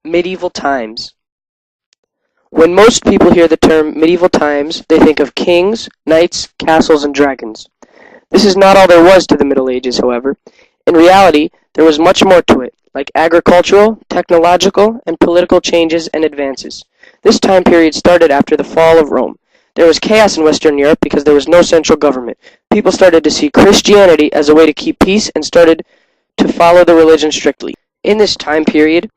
Medieval times. When most people hear the term medieval times, they think of kings, knights, castles, and dragons. This is not all there was to the Middle Ages, however. In reality, there was much more to it, like agricultural, technological, and political changes and advances. This time period started after the fall of Rome. There was chaos in Western Europe because there was no central government. People started to see Christianity as a way to keep peace and started to follow the religion strictly. In this time period,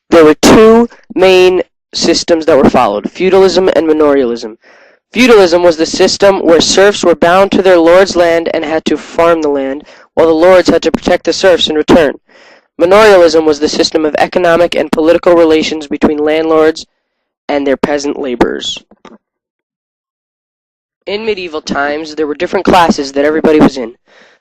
there were two main systems that were followed: feudalism and manorialism. Feudalism was the system where serfs were bound to their lord's land and had to farm the land, while the lords had to protect the serfs in return. Manorialism was the system of economic and political relations between landlords and their peasant laborers. In medieval times, there were different classes that everybody was in.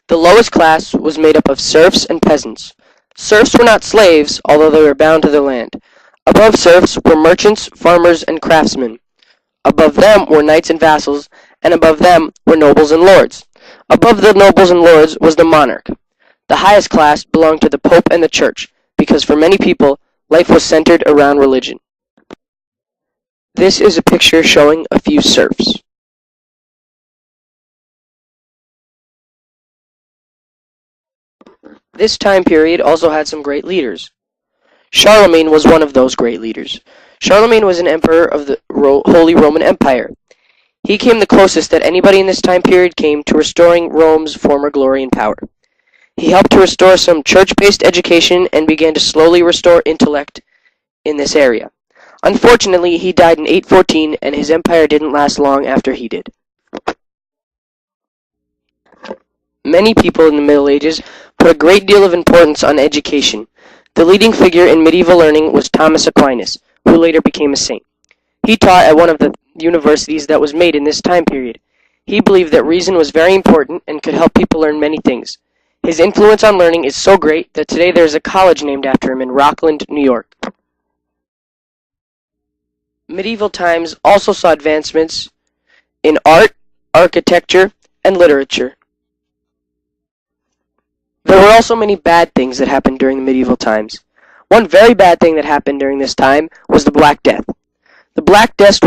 The lowest class was made up of serfs and peasants. Serfs were not slaves, although they were bound to their land. Above serfs were merchants, farmers, and craftsmen. Above them were knights and vassals, and above them were nobles and lords. Above the nobles and lords was the monarch. The highest class belonged to the Pope and the Church, because for many people, life was centered around religion. This is a picture showing a few serfs. This time period also had some great leaders. Charlemagne was one of those great leaders. Charlemagne was an emperor of the Holy Roman Empire. He came the closest that anybody in this time period came to restoring Rome's former glory and power. He helped to restore some church-based education and began to slowly restore intellect in this area. Unfortunately, he died in 814, and his empire didn't last long after he did. Many people in the Middle Ages put a great deal of importance on education. The leading figure in medieval learning was Thomas Aquinas, who later became a saint. He taught at one of the universities that was made in this time period. He believed that reason was very important and could help people learn many things. His influence on learning is so great that today there is a college named after him in Rockland, New York. Medieval times also saw advancements in art, architecture, and literature. There were also many bad things that happened during the medieval times. One very bad thing that happened during this time was the Black Death. The Black Death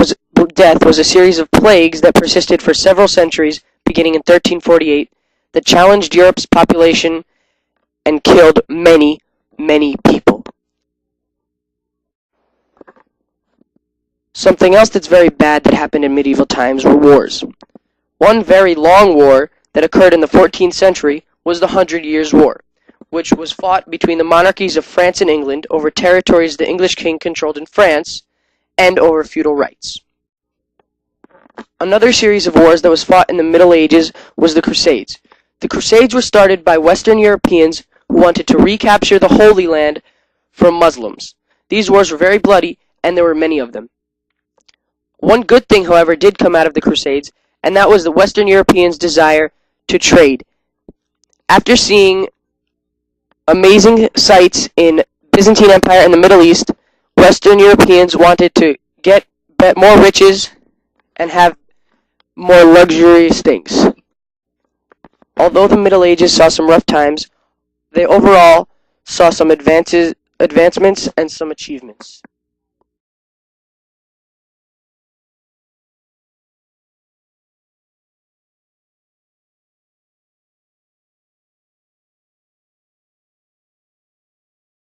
was a series of plagues that persisted for several centuries, beginning in 1348, that challenged Europe's population and killed many, many people. Something else that's very bad that happened in medieval times were wars. One very long war that occurred in the 14th century was the 100 Years' War, which was fought between the monarchies of France and England over territories the English king controlled in France and over feudal rights. Another series of wars that was fought in the Middle Ages was the Crusades. The Crusades were started by Western Europeans who wanted to recapture the Holy Land from Muslims. These wars were very bloody, and there were many of them. One good thing, however, did come out of the Crusades, and that was the Western Europeans' desire to trade. After seeing amazing sights in Byzantine Empire and the Middle East, Western Europeans wanted to get more riches and have more luxurious things. Although the Middle Ages saw some rough times, they overall saw some advancements and some achievements.